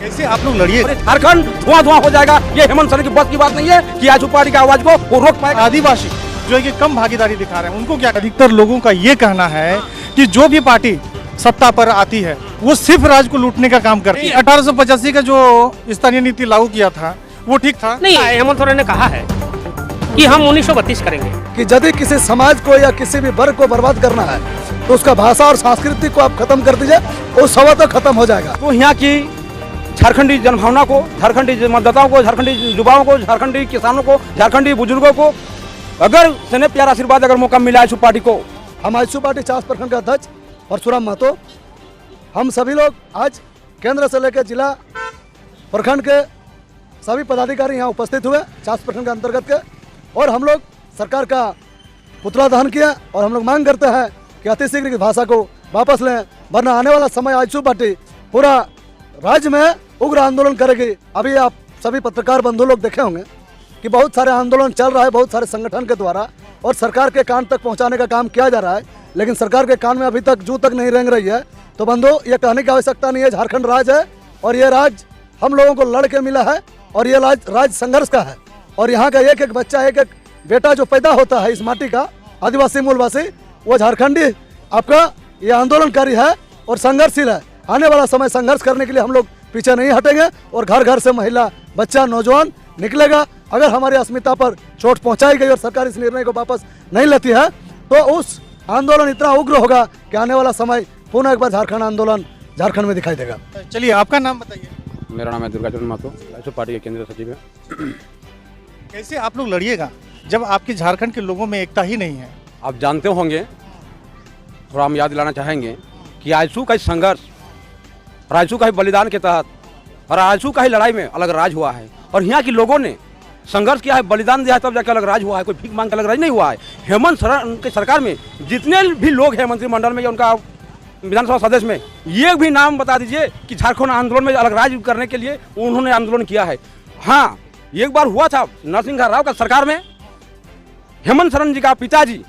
कैसे आप लोग लड़िए? झारखंड धुआं धुआं हो जाएगा, ये हेमंत सोरेन की बस की बात नहीं है कि आजसू पार्टी की आवाज को वो रोक पाएगा। आदिवासी जो है कि कम भागीदारी दिखा रहे हैं, उनको क्या? अधिकतर लोगों का ये कहना है कि जो भी पार्टी सत्ता पर आती है वो सिर्फ राज को लूटने का काम करती है। 1885 का जो स्थानीय नीति लागू किया था वो ठीक था? नहीं, हेमंत सोरेन ने कहा है कि हम 1932 करेंगे। कि यदि किसी समाज को या किसी भी वर्ग को बर्बाद करना है तो उसका भाषा और संस्कृति को आप खत्म कर दीजिए, वो सवा तो खत्म हो जाएगा। तो यहाँ की झारखंडी जनभावना को, झारखंडी मतदाताओं को, झारखंडी युवाओं को, झारखंडी किसानों को, झारखंडी बुजुर्गों को अगर स्नेह प्यार आशीर्वाद अगर मौका मिला आजसू पार्टी को, हम आजसू पार्टी चास प्रखंड का अध्यक्ष परशुराम महतो, हम सभी लोग आज केंद्र से लेकर जिला प्रखंड के सभी पदाधिकारी यहाँ उपस्थित हुए चास प्रखंड के अंतर्गत के, और हम लोग सरकार का पुतला दहन किया और हम लोग मांग करते हैं कि अतिशीघ्र की भाषा को वापस लें, वरना आने वाला समय आजसू पार्टी पूरा राज्य में उग्र आंदोलन करेगी। अभी आप सभी पत्रकार बंधु लोग देखे होंगे कि बहुत सारे आंदोलन चल रहा है, बहुत सारे संगठन के द्वारा, और सरकार के कान तक पहुंचाने का काम किया जा रहा है, लेकिन सरकार के कान में अभी तक जू तक नहीं रेंग रही है। तो बंधु, ये कहने की आवश्यकता नहीं है, झारखंड राज्य है और ये राज्य हम लोगों को लड़ के मिला है और ये राज्य संघर्ष का है। और यहाँ का एक एक बच्चा, एक एक बेटा जो पैदा होता है इस माटी का, आदिवासी मूलवासी, वो झारखंडी आपका ये आंदोलनकारी है और संघर्षशील है। आने वाला समय संघर्ष करने के लिए हम लोग पीछे नहीं हटेंगे और घर घर से महिला, बच्चा, नौजवान निकलेगा। अगर हमारी अस्मिता पर चोट पहुंचाई गई और सरकार इस निर्णय को वापस नहीं लेती है तो उस आंदोलन इतना उग्र होगा कि आने वाला समय पुनः एक बार झारखंड आंदोलन झारखंड में दिखाई देगा। चलिए, आपका नाम बताइए। मेरा नाम है दुर्गाचरण महतो, आजसू पार्टी के केंद्रीय सचिव है। कैसे आप लोग लड़िएगा जब आपके झारखंड के लोगों में एकता ही नहीं है? आप जानते होंगे, थोड़ा हम याद दिलाना चाहेंगे कि आजसू का संघर्ष, आजसू का ही बलिदान के तहत और आजसू का ही लड़ाई में अलग राज हुआ है और यहाँ के लोगों ने संघर्ष किया है, बलिदान दिया है, तब जाकर अलग राज हुआ है। कोई भीख मांग का अलग राज नहीं हुआ है। हेमंत सोरेन की सरकार में जितने भी लोग हैं मंत्रिमंडल में या उनका विधानसभा सदस्य में, ये भी नाम बता दीजिए कि झारखंड आंदोलन में अलग राज करने के लिए उन्होंने आंदोलन किया है। हाँ, एक बार हुआ था नरसिंह राव का सरकार में, हेमंत सोरेन जी का पिताजी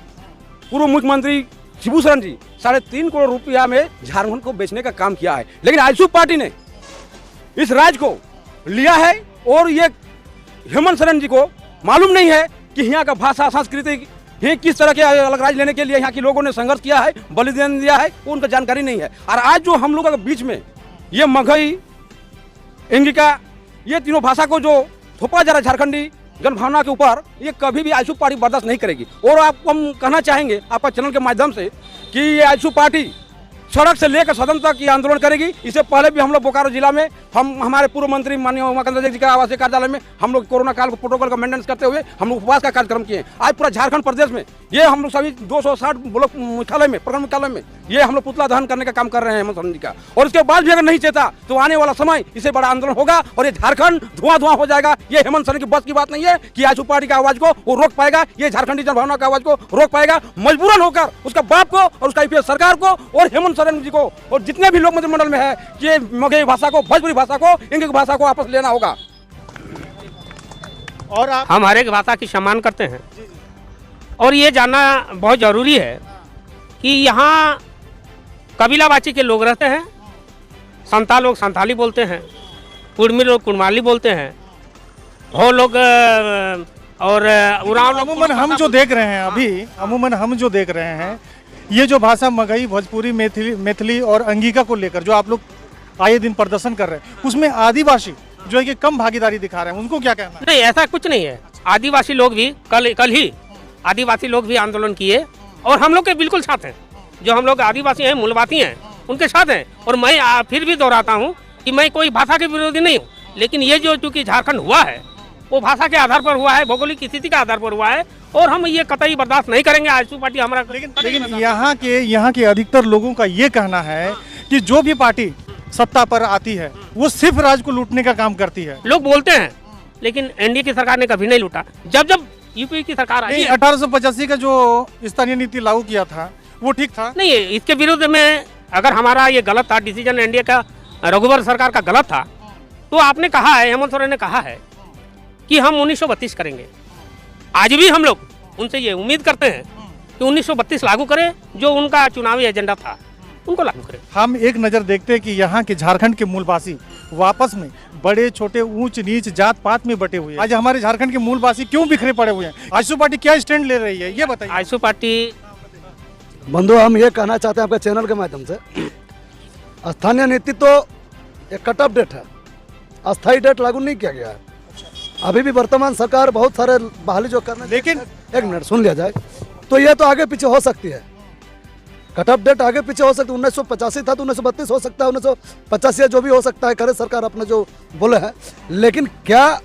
पूर्व मुख्यमंत्री शिबू सोरेन जी 3.5 करोड़ रुपया में झारखंड को बेचने का काम किया है, लेकिन आजसू पार्टी ने इस राज्य को लिया है और ये हेमंत सोरेन जी को मालूम नहीं है कि यहाँ का भाषा, संस्कृति, ये किस तरह के अलग राज्य लेने के लिए यहाँ के लोगों ने संघर्ष किया है, बलिदान दिया है, वो उनका जानकारी नहीं है। और आज जो हम लोगों के बीच में ये मगही, एंगिका, ये तीनों भाषा को जो थोपा जा रहा है झारखंडी जनभावना के ऊपर, ये कभी भी आजसू पार्टी बर्दाश्त नहीं करेगी। और आपको हम कहना चाहेंगे आपका चैनल के माध्यम से कि ये आजसू पार्टी सड़क से लेकर सदन तक ये आंदोलन करेगी। इससे पहले भी हम लोग बोकारो जिला में हमारे पूर्व मंत्री माननीय उमाकांत जी का आवासीय कार्यालय में हम लोग कोरोना काल को प्रोटोकॉल का मेंटेनेंस करते हुए हम लोग उपवास का कार्यक्रम किए। आज पूरा झारखंड प्रदेश में ये हम लोग सभी 260 ब्लॉक मुख्यालय में, प्रखंड मुख्यालय में ये हम लोग पुतला दहन करने का काम कर रहे हैं हेमंत सोरेन जी का। और इसके बाद भी अगर नहीं चेता तो आने वाला समय इससे बड़ा आंदोलन होगा और ये झारखंड धुआं धुआं हो जाएगा। ये हेमंत सोरेन की बस की बात नहीं है कि आजसू पार्टी की आवाज को वो रोक पाएगा, ये झारखंडी जनभावना की आवाज को रोक पाएगा। मजबूरन होकर उसका बाप को और उसका ईपीएस सरकार को और हेमंत सोरेन जी को और जितने भी लोग मंत्रिमंडल में है कि मगही भाषा को, भोजपुरी भाषा को, इंग्लिश भाषा को वापस लेना होगा। और आप? हम हर एक भाषा की सम्मान करते हैं और ये जानना बहुत ज़रूरी है कि यहाँ कबीलावाची के लोग रहते हैं। संताल लोग संताली बोलते हैं, कुड़मी लोग कुड़माली बोलते हैं, हो लोग और उरांव। अमूमन हम जो देख रहे हैं अभी, अमूमन हम जो देख रहे हैं, ये जो भाषा मगही, भोजपुरी, मैथिली और अंगिका को लेकर जो आप लोग आए दिन प्रदर्शन कर रहे हैं, उसमें आदिवासी जो है कि कम भागीदारी दिखा रहे हैं, उनको क्या कहना है? नहीं, ऐसा कुछ नहीं है। आदिवासी लोग भी कल ही आदिवासी लोग भी आंदोलन किए और हम लोग के बिल्कुल साथ हैं। जो हम लोग आदिवासी हैं, मूलवासी हैं, उनके साथ हैं। और मैं फिर भी दोहराता हूँ कि मैं कोई भाषा के विरोधी नहीं हूँ, लेकिन ये जो चूँकि झारखंड हुआ है वो भाषा के आधार पर हुआ है, भौगोलिक स्थिति के आधार पर हुआ है और हम ये कतई बर्दाश्त नहीं करेंगे। आजसू पार्टी हमारा लेकिन यहाँ के अधिकतर लोगों का ये कहना है कि जो भी पार्टी सत्ता पर आती है वो सिर्फ राज को लूटने का काम करती है। लोग बोलते हैं, लेकिन एनडीए की सरकार ने कभी नहीं लूटा। जब यूपी की सरकार आई, 1885 का जो स्थानीय नीति लागू किया था वो ठीक था? नहीं, इसके विरुद्ध में अगर हमारा ये गलत था, डिसीजन एनडीए का, रघुवर सरकार का गलत था, तो आपने कहा है, हेमंत सोरेन ने कहा है कि हम 1932 करेंगे। आज भी हम लोग उनसे ये उम्मीद करते हैं कि 1932 लागू करें, जो उनका चुनावी एजेंडा था। उनको लागू करें। हम एक नज़र देखते हैं कि यहाँ के झारखंड के मूलवासी वापस में बड़े छोटे ऊंच नीच जात पात में बटे हुए हैं। आज हमारे झारखंड के मूलवासी क्यों बिखरे पड़े हुए हैं? आजसू पार्टी क्या स्टैंड ले रही है ये बताइए। आजसू पार्टी बंधु, हम ये कहना चाहते हैं आपके चैनल के माध्यम से, स्थानीय नीति तो एक कट ऑफ डेट है, अस्थायी डेट लागू नहीं किया गया है। अभी भी वर्तमान सरकार बहुत सारे बहाली जो करना, लेकिन एक मिनट सुन लिया जाए तो ये तो आगे पीछे हो सकती है, कट ऑफ डेट आगे पीछे हो सकती है। 1985 था तो 1932 हो सकता है, 1985 या जो भी हो सकता है, करे सरकार अपने जो बोले हैं, लेकिन क्या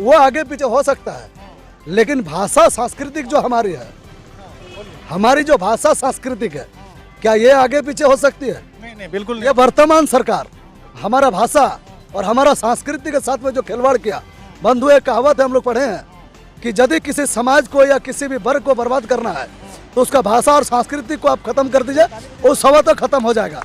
वो आगे पीछे हो सकता है। लेकिन भाषा सांस्कृतिक जो हमारी है, हमारी जो भाषा सांस्कृतिक है, क्या ये आगे पीछे हो सकती है? नहीं बिल्कुल ये वर्तमान सरकार हमारा भाषा और हमारा संस्कृति के साथ में जो खिलवाड़ किया, बंधु एक कहावत है हम लोग पढ़े हैं कि यदि किसी समाज को या किसी भी वर्ग को बर्बाद करना है तो उसका भाषा और संस्कृति को आप खत्म कर दीजिए, वो सवा तो खत्म हो जाएगा।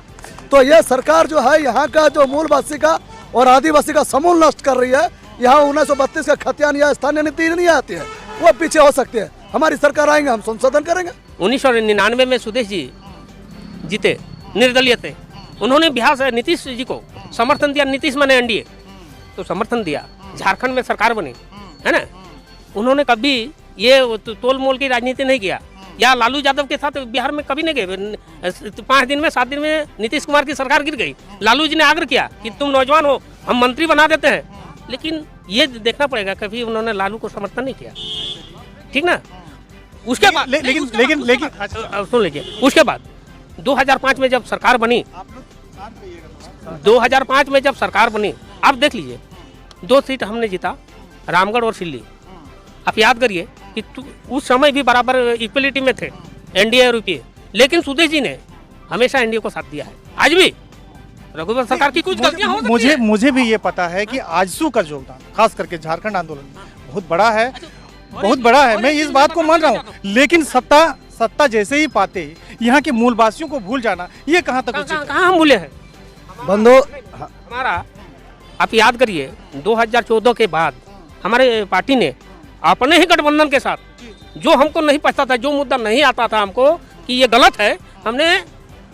तो ये सरकार जो है यहाँ का जो मूलवासी का और आदिवासी का समूल नष्ट कर रही है। यहाँ 1932 का खतियान या स्थानीय नीति नहीं आती है, वो पीछे हो सकती है। हमारी सरकार आएंगे, हम संशोधन करेंगे। 1999 में सुदेश जी जीते, निर्दलीय थे, उन्होंने बिहार से नीतीश जी को समर्थन दिया। नीतीश माने एनडीए तो समर्थन दिया, झारखंड में सरकार बनी है ना। उन्होंने कभी ये तोल मोल की राजनीति नहीं किया, या लालू यादव के साथ बिहार में कभी नहीं गए। 5 दिन में 7 दिन में नीतीश कुमार की सरकार गिर गई। लालू जी ने आग्रह किया कि तुम नौजवान हो, हम मंत्री बना देते हैं, लेकिन ये देखना पड़ेगा कभी उन्होंने लालू को समर्थन नहीं किया, ठीक ना। उसके बाद लेकिन सुन लीजिए, उसके बाद 2005 में जब सरकार बनी, 2005 में जब सरकार बनी, आप देख लीजिए 2 सीट हमने जीता, रामगढ़ और सिल्ली। आप याद करिए कि उस समय भी बराबर इक्वलिटी में थे एनडीए और यूपीए, लेकिन सुदेश जी ने हमेशा एनडीए को साथ दिया है। आज भी रघुवर सरकार की कुछ गलतियां हो सकती हैं। मुझे भी ये पता है कि आजसू का योगदान खास करके झारखंड आंदोलन में बहुत बड़ा है, बहुत बड़ा है। मैं इस बात को मान रहा हूँ, लेकिन सत्ता जैसे ही पाते यहाँ के मूलवासियों को भूल जाना, ये कहाँ तक उचित है? कहाँ हम भूले हैं बंधु? हमारा आप याद करिए 2014 के बाद हमारे पार्टी ने अपने ही गठबंधन के साथ, जो हमको नहीं पता था, जो मुद्दा नहीं आता था हमको कि ये गलत है, हमने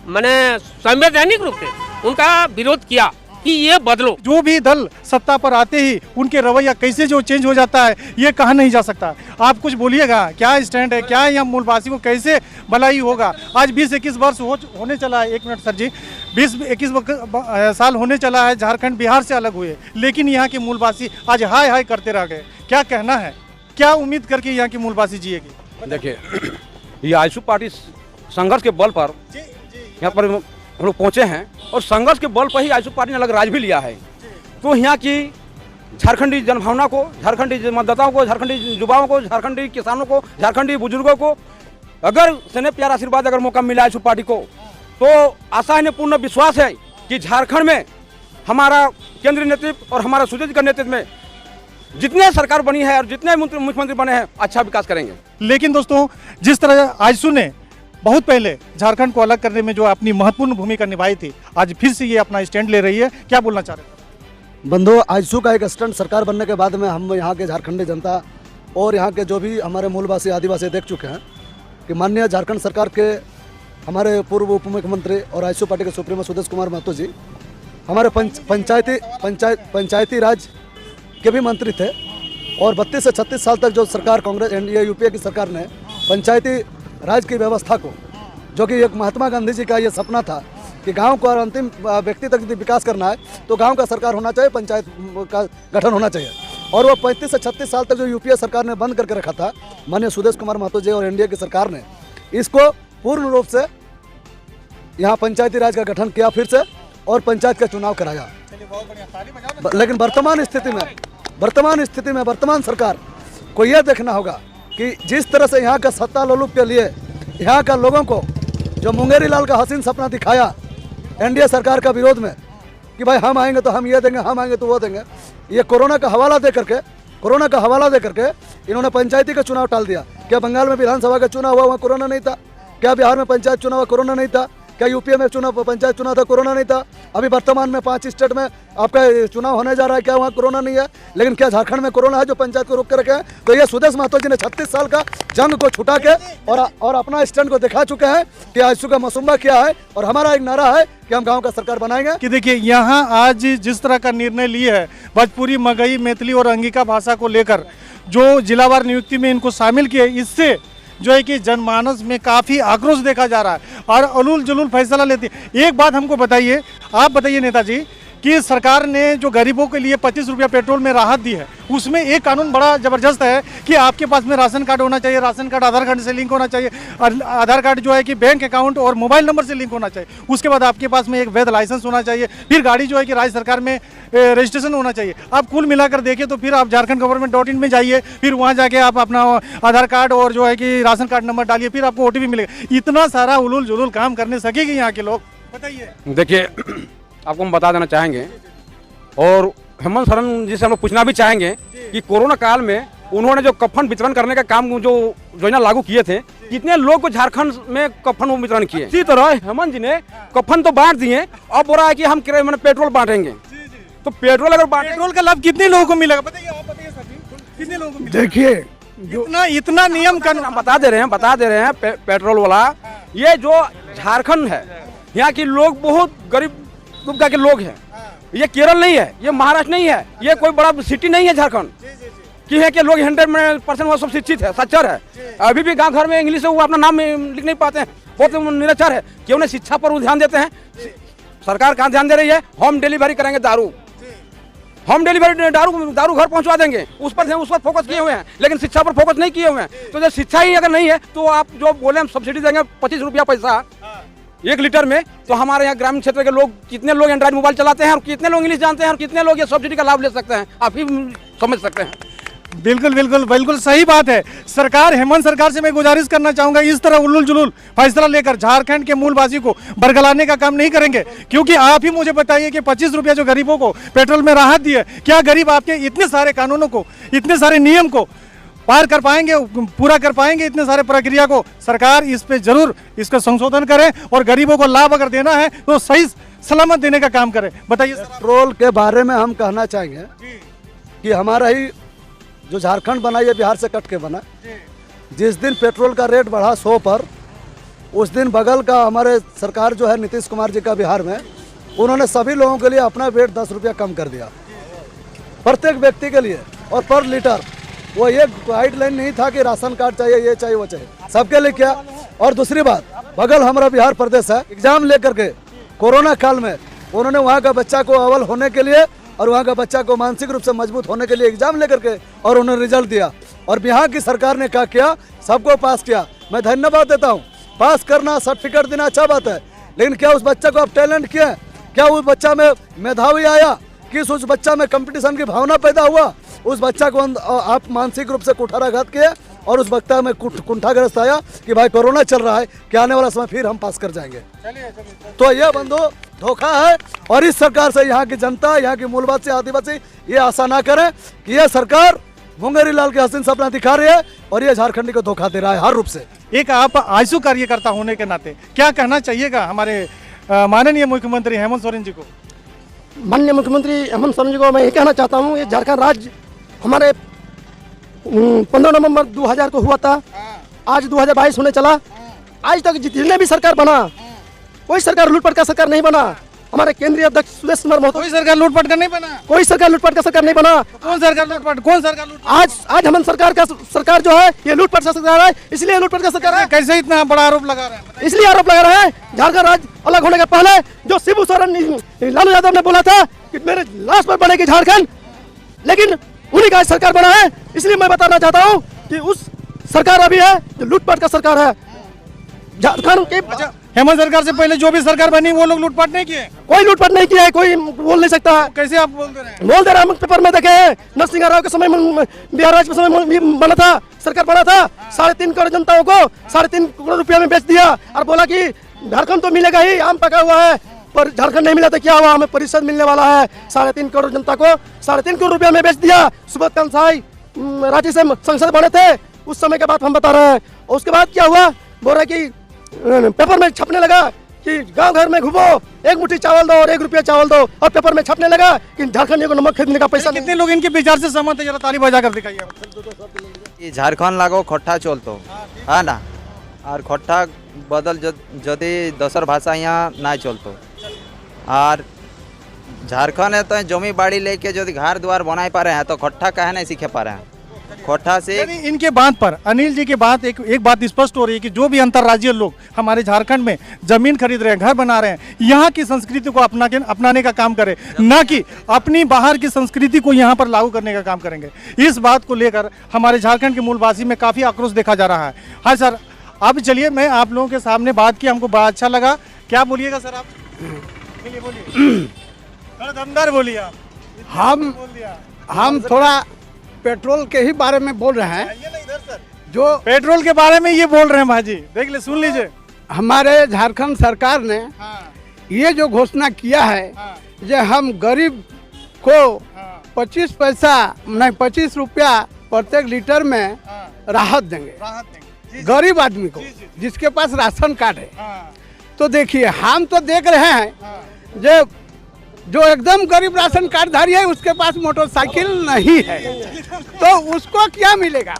मैंने संवैधानिक रूप से उनका विरोध किया कि ये बदलो। जो भी दल सत्ता पर आते ही उनके रवैया कैसे जो चेंज हो जाता है, ये कहा नहीं जा सकता। आप कुछ बोलिएगा, क्या स्टैंड है, क्या यहाँ मूलवासी को कैसे भलाई होगा? आज 20-21 वर्ष होने चला है, 1 मिनट सर जी, 20-21 साल होने चला है झारखंड बिहार से अलग हुए, लेकिन यहाँ के मूलवासी आज हाय हाय करते रह गए। क्या कहना है, क्या उम्मीद करके यहाँ की मूलवासी जिएगी? देखिए, ये आजसू पार्टी संघर्ष के बल पर यहाँ पर हम लोग पहुँचे हैं, और संघर्ष के बल पर ही आजसू पार्टी ने अलग राज भी लिया है। तो यहाँ की झारखंडी जनभावना को, झारखंडी मतदाताओं को, झारखंडी युवाओं को, झारखंडी किसानों को, झारखंडी बुजुर्गों को अगर स्नेह प्यार आशीर्वाद अगर मौका मिला आजसू पार्टी को, तो आशा है, पूर्ण विश्वास है कि झारखंड में हमारा केंद्रीय नेतृत्व और हमारा सुदेश का नेतृत्व में जितने सरकार बनी है और जितने मुख्यमंत्री बने हैं, अच्छा विकास करेंगे। लेकिन दोस्तों, जिस तरह आजसू ने बहुत पहले झारखंड को अलग करने में जो अपनी महत्वपूर्ण भूमिका निभाई थी, आज फिर से ये अपना स्टैंड ले रही है। क्या बोलना चाह रहे हैं? बंधु, आजसू का एक स्टैंड सरकार बनने के बाद में हम यहाँ के झारखंडी जनता और यहाँ के जो भी हमारे मूलवासी आदिवासी देख चुके हैं कि माननीय झारखंड सरकार के हमारे पूर्व उप मुख्यमंत्री और आजसू पार्टी के सुप्रीमो सुदेश कुमार महतो जी हमारे पंचायती राज के भी मंत्री थे, और 32 से 36 साल तक जो सरकार कांग्रेस एनडीए यूपीए की सरकार ने पंचायती राज की व्यवस्था को, जो कि एक महात्मा गांधी जी का ये सपना था कि गांव को और अंतिम व्यक्ति तक यदि विकास करना है तो गांव का सरकार होना चाहिए, पंचायत का गठन होना चाहिए, और वो 35 से 36 साल तक जो यूपीए सरकार ने बंद करके रखा था, माननीय सुदेश कुमार महतो जी और एनडीए की सरकार ने इसको पूर्ण रूप से यहाँ पंचायती राज का गठन किया फिर से, और पंचायत का चुनाव कराया। लेकिन वर्तमान स्थिति में वर्तमान सरकार को यह देखना होगा कि जिस तरह से यहाँ का सत्ता लोलुप के लिए यहाँ का लोगों को जो मुंगेरी लाल का हसीन सपना दिखाया एनडीए सरकार का विरोध में कि भाई हम आएंगे तो हम ये देंगे, हम आएंगे तो वो देंगे, ये कोरोना का हवाला दे करके इन्होंने पंचायती का चुनाव टाल दिया। क्या बंगाल में विधानसभा का चुनाव हुआ, वहाँ कोरोना नहीं था? क्या बिहार में पंचायत चुनाव हुआ, कोरोना नहीं था? क्या यूपी में चुनाव, पंचायत चुनाव था, कोरोना नहीं था? अभी वर्तमान में 5 स्टेट में आपका चुनाव होने जा रहा है, क्या वहाँ कोरोना नहीं है? लेकिन क्या झारखंड में कोरोना है जो पंचायत को रोक के रखे हैं? तो ये सुदेश महतो जी ने 36 साल का जंग को छुटा के और अपना स्टैंड को दिखा चुके हैं कि आजसू का मसुम्बा क्या है। और हमारा एक नारा है कि हम गाँव का सरकार बनाएंगे। कि देखिए यहाँ आज जिस तरह का निर्णय लिए है, भोजपुरी, मगही, मैथिली और अंगिका भाषा को लेकर जो जिलावार नियुक्ति में इनको शामिल किए, इससे जो है कि जनमानस में काफ़ी आक्रोश देखा जा रहा है और उलूल जुलूल फैसला लेती है। एक बात हमको बताइए, आप बताइए नेताजी, कि सरकार ने जो गरीबों के लिए 25 रुपया पेट्रोल में राहत दी है, उसमें एक कानून बड़ा ज़बरदस्त है कि आपके पास में राशन कार्ड होना चाहिए, राशन कार्ड आधार कार्ड से लिंक होना चाहिए, और आधार कार्ड जो है कि बैंक अकाउंट और मोबाइल नंबर से लिंक होना चाहिए। उसके बाद आपके पास में एक वैध लाइसेंस होना चाहिए, फिर गाड़ी जो है कि राज्य सरकार में रजिस्ट्रेशन होना चाहिए। आप कुल मिलाकर देखें तो फिर आप झारखंड गवर्नमेंट.in में जाइए, फिर वहाँ जाके आप अपना आधार कार्ड और जो है कि राशन कार्ड नंबर डालिए, फिर आपको OTP मिलेगा। इतना सारा उलूल जुलूल काम करने सकेंगे यहाँ के लोग? बताइए। देखिए, आपको हम बता देना चाहेंगे और हेमंत सोरेन जी से हम लोग पूछना भी चाहेंगे कि कोरोना काल में उन्होंने जो कफन वितरण करने का काम जो योजना लागू किए थे, कितने लोग को झारखंड में कफन वितरण किए। इसी तरह हेमंत जी ने कफन तो बांट दिए, अब बोल रहा है कि हम पेट्रोल बांटेंगे। तो पेट्रोल अगर पेट्रोल का लाभ कितने लोगों को मिलेगा? बताइए, आप बताइए सर जी, कितने लोगों को मिलेगा? देखिए, इतना नियम कानून हम बता दे रहे हैं पेट्रोल वाला, ये जो झारखंड है, यहाँ के लोग बहुत गरीब तबका के लोग हैं। ये केरल नहीं है, ये महाराष्ट्र नहीं है, ये कोई बड़ा सिटी नहीं है झारखंड की है कि लोग 100% वो सब शिक्षित है, साक्षर है। अभी भी गांव घर में इंग्लिश से वो अपना नाम लिख नहीं पाते हैं, बहुत निरक्षर है। क्यों नहीं शिक्षा पर वो ध्यान देते हैं? सरकार कहाँ ध्यान दे रही है? होम डिलीवरी करेंगे दारू, होम डिलीवरी दारू घर पहुंचवा देंगे, उस पर फोकस किए हुए हैं, लेकिन शिक्षा पर फोकस नहीं किए हुए हैं। तो जब शिक्षा ही अगर नहीं है तो आप जो बोले हम सब्सिडी देंगे 25 रुपया पैसा 1 लीटर में, तो हमारे यहाँ ग्रामीण क्षेत्र के लोग कितने लोग एंड्रॉइड मोबाइल चलाते हैं और कितने लोग इंग्लिश जानते हैं और कितने लोग ये सब्सिडी का लाभ ले सकते हैं, आप ही समझ सकते हैं। बिल्कुल बिल्कुल बिल्कुल सही बात है। सरकार, हेमंत सरकार से मैं गुजारिश करना चाहूंगा, इस तरह उल्लुल जुलूल फैसला लेकर झारखंड के मूलवासी को बरगलाने का काम नहीं करेंगे। क्योंकि आप ही मुझे बताइए कि 25 रुपया जो गरीबों को पेट्रोल में राहत दी है, क्या गरीब आपके इतने सारे कानूनों को, इतने सारे नियम को पार कर पाएंगे, पूरा कर पाएंगे? इतने सारे प्रक्रिया को सरकार इस पे जरूर इसका संशोधन करे और गरीबों को लाभ अगर देना है तो सही सलामत देने का काम करे। बताइए। पेट्रोल के बारे में हम कहना चाहेंगे कि हमारा ही जो झारखंड बना, ये बिहार से कट के बना। जिस दिन पेट्रोल का रेट बढ़ा 100 पर, उस दिन बगल का हमारे सरकार जो है नीतीश कुमार जी का बिहार में, उन्होंने सभी लोगों के लिए अपना वेट 10 रुपया कम कर दिया प्रत्येक व्यक्ति के लिए, और पर लीटर। वो ये गाइडलाइन नहीं था कि राशन कार्ड चाहिए, ये चाहिए, वो चाहिए, सबके लिए क्या। और दूसरी बात, बगल हमारा बिहार प्रदेश है, एग्जाम लेकर के कोरोना काल में उन्होंने वहाँ का बच्चा को अव्वल होने के लिए और वहाँ का बच्चा को मानसिक रूप से मजबूत होने के लिए एग्जाम लेकर के और उन्होंने रिजल्ट दिया। और बिहार की सरकार ने क्या किया? सबको पास किया। मैं धन्यवाद देता हूँ। पास करना, सर्टिफिकेट देना अच्छा बात है, लेकिन क्या उस बच्चा को आप टैलेंट किया? क्या उस बच्चा में मेधावी आया? किस उस बच्चा में कंपटीशन की भावना पैदा हुआ? उस बच्चा को आप मानसिक रूप से कुठाराघात किए और उस बच्चा में कुंठाग्रस्त आया कि भाई कोरोना चल रहा है, कि आने वाला समय फिर हम पास कर जाएंगे। तो ये बंधु धोखा है। और इस सरकार से यहाँ की जनता, यहाँ की मूलवासी, आदिवासी ये आशा ना करें कि ये सरकार मुंगेरी लाल के हसीन सपना दिखा रही है और ये झारखंडी को धोखा दे रहा है हर रूप से। एक आप आजसू कार्यकर्ता होने के नाते क्या कहना चाहिएगा हमारे माननीय मुख्यमंत्री हेमंत सोरेन जी को? माननीय मुख्यमंत्री हेमंत सोरेन जी को मैं ये कहना चाहता हूँ, ये झारखंड राज्य हमारे 15 नवंबर 2000 को हुआ था, आज 2022 होने चला। आज तक जितने भी सरकार बना, कोई सरकार लूटपाट का सरकार नहीं बना। हमारे केंद्रीय अध्यक्ष सुदेश कुमार महतो, कोई सरकार लूटपाट का नहीं बना। कोई सरकार लूटपाट का सरकार नहीं बना। कौन सरकार लूटपाट? कौन सरकार लूटपाट? आज हेमंत सरकार जो है ये लूटपाट का सरकार है, इसलिए लूटपाट का सरकार है। कैसे इतना बड़ा आरोप लगा रहे हैं? इसलिए आरोप लगा रहे हैं। झारखंड राज्य अलग होने के पहले जो शिबू सोरेन, लालू यादव ने बोला था कि मेरे लाश पर बनेगी झारखंड, लेकिन उन्हीं का सरकार बना है। इसलिए मैं बताना चाहता हूँ कि उस सरकार अभी है जो लूटपाट का सरकार है झारखंड के। हेमंत सरकार से पहले जो भी सरकार बनी वो लोग लूटपाट नहीं किए, कोई लूटपाट नहीं किया है, कोई बोल नहीं सकता है। कैसे आप बोल दे रहे हैं? बोल दे रहा है, पेपर में देखे हैं। नरसिंह राव के समय बिहार राज्य के समय बना था, सरकार बना था, 3.5 करोड़ जनताओं को 3.5 करोड़ रुपया में बेच दिया और बोला कि झारखंड तो मिलेगा ही, आम पका हुआ है। पर झारखंड नहीं मिला तो क्या हुआ? हमें परिषद मिलने वाला है। 3.5 करोड़ जनता को 3.5 करोड़ रुपया में बेच दिया। सुबोध कंसाई रांची से संसद बने थे, उस समय के बात हम बता रहे हैं। और उसके बाद क्या हुआ? बोल रहे कि पेपर में छपने लगा कि गांव घर में घूमो, एक मुट्ठी चावल दो और 1 रुपया चावल दो, और पेपर में छपने लगा कि झारखंड को नमक खरीदने का पैसा कितने लोग इनके विचार से सहमत है, जरा ताली बजा कर दिखाइए। कि झारखंड लागो खट्टा चलतो है ना, और खट्टा बदल जदि दोसर भाषा यहाँ ना चलतो, और झारखंड है तो जमी बाड़ी लेके जो घर द्वार बनाए पा रहे हैं तो खट्टा काहे नहीं सीखे पा रहे हैं। खट्टा से यानी इनके बात पर अनिल जी की बात एक बात स्पष्ट हो रही है कि जो भी अंतर्राज्यीय लोग हमारे झारखंड में जमीन खरीद रहे हैं, घर बना रहे हैं, यहाँ की संस्कृति को अपनाने का काम करें, ना कि अपनी बाहर की संस्कृति को यहाँ पर लागू करने का काम करेंगे। इस बात को लेकर हमारे झारखंड के मूलवासी में काफ़ी आक्रोश देखा जा रहा है। हाँ सर, अब चलिए मैं आप लोगों के सामने बात की, हमको बड़ा अच्छा लगा। क्या बोलिएगा सर आप? बोलिए थोड़ा दमदार बोलिए आप। हम थोड़ा पेट्रोल के ही बारे में बोल रहे हैं। जो पेट्रोल के बारे में ये बोल रहे हैं भाजी, देख ले, सुन लीजिए। हमारे झारखंड सरकार ने ये जो घोषणा किया है जो हम गरीब को 25 पैसा नहीं 25 रुपया प्रत्येक लीटर में राहत देंगे गरीब आदमी को, जिसके पास राशन कार्ड है। तो देखिए, हम तो देख रहे हैं जो एकदम गरीब राशन कार्ड धारी है उसके पास मोटरसाइकिल नहीं है, तो उसको क्या मिलेगा?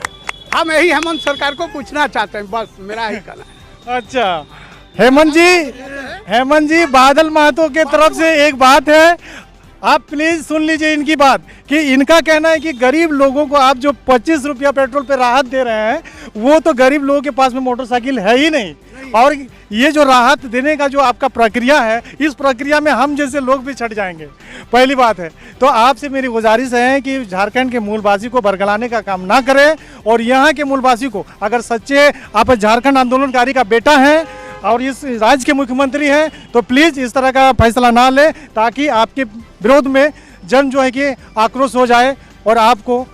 हम यही हेमंत सरकार को पूछना चाहते हैं, बस मेरा ही कहना है। अच्छा, हेमंत जी बादल महतो के तरफ से एक बात है, आप प्लीज सुन लीजिए इनकी बात, कि इनका कहना है कि गरीब लोगों को आप जो 25 रुपया पेट्रोल पे राहत दे रहे हैं, वो तो गरीब लोगों के पास में मोटरसाइकिल है ही नहीं, और ये जो राहत देने का जो आपका प्रक्रिया है, इस प्रक्रिया में हम जैसे लोग भी छट जाएंगे। पहली बात है, तो आपसे मेरी गुजारिश है कि झारखंड के मूलवासी को बरगलाने का काम ना करें, और यहाँ के मूलवासी को, अगर सच्चे आप झारखंड आंदोलनकारी का बेटा हैं और इस राज्य के मुख्यमंत्री हैं, तो प्लीज़ इस तरह का फैसला ना लें, ताकि आपके विरोध में जन जो है कि आक्रोश हो जाए और आपको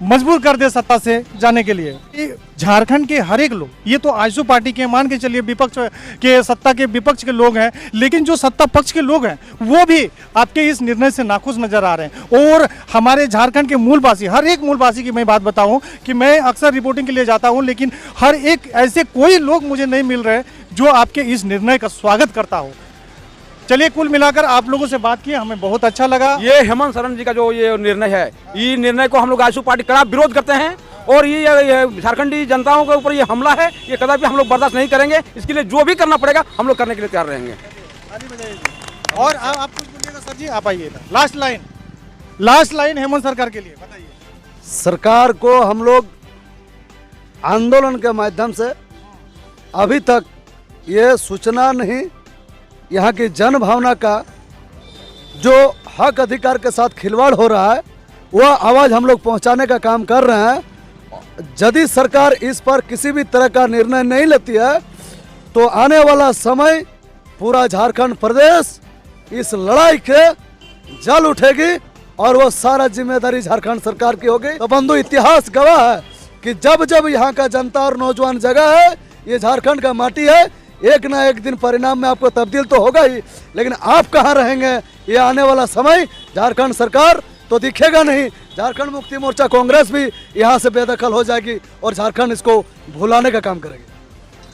मजबूर कर दे सत्ता से जाने के लिए। झारखंड के हर एक लोग, ये तो आजसू पार्टी के, मान के चलिए विपक्ष के, सत्ता के विपक्ष के लोग हैं, लेकिन जो सत्ता पक्ष के लोग हैं वो भी आपके इस निर्णय से नाखुश नजर आ रहे हैं। और हमारे झारखंड के मूलवासी, हर एक मूलवासी की मैं बात बताऊं कि मैं अक्सर रिपोर्टिंग के लिए जाता हूं, लेकिन हर एक ऐसे कोई लोग मुझे नहीं मिल रहे जो आपके इस निर्णय का स्वागत करता हो। चलिए, कुल मिलाकर आप लोगों से बात की, हमें बहुत अच्छा लगा। ये हेमंत सोरेन जी का जो ये निर्णय है, ये निर्णय को हम लोग आजसू पार्टी कड़ा विरोध करते हैं, और ये झारखंडी जनताओं के ऊपर ये हमला है, ये कदापि हम लोग बर्दाश्त नहीं करेंगे। इसके लिए जो भी करना पड़ेगा हम लोग करने के लिए तैयार रहेंगे। और आप कुछ बोलिएगा सर जी, आप आइए। लास्ट लाइन हेमंत सरकार के लिए बताइए। सरकार को हम लोग आंदोलन के माध्यम से अभी तक ये सूचना नहीं, यहाँ की जन भावना का जो हक अधिकार के साथ खिलवाड़ हो रहा है, वह आवाज़ हम लोग पहुँचाने का काम कर रहे हैं। यदि सरकार इस पर किसी भी तरह का निर्णय नहीं लेती है, तो आने वाला समय पूरा झारखंड प्रदेश इस लड़ाई के जल उठेगी, और वो सारा जिम्मेदारी झारखंड सरकार की होगी। तो बंधु, इतिहास गवाह है कि जब जब यहाँ का जनता और नौजवान जगह है, ये झारखंड का माटी है, एक ना एक दिन परिणाम में आपको तब्दील तो होगा ही, लेकिन आप कहाँ रहेंगे ये आने वाला समय झारखंड सरकार तो दिखेगा नहीं। झारखंड मुक्ति मोर्चा कांग्रेस भी यहाँ से बेदखल हो जाएगी और झारखंड इसको भुलाने का काम करेगी।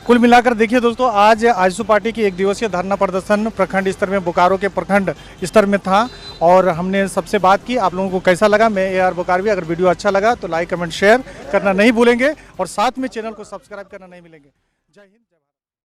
कुल मिलाकर देखिए दोस्तों, आज आजसू पार्टी की 1 दिवसीय धरना प्रदर्शन प्रखंड स्तर में, बोकारो के प्रखंड स्तर में था, और हमने सबसे बात की। आप लोगों को कैसा लगा? मैं AR बोकारवी। अगर वीडियो अच्छा लगा तो लाइक कमेंट शेयर करना नहीं भूलेंगे, और साथ में चैनल को सब्सक्राइब करना नहीं भूलेंगे। जय हिंद।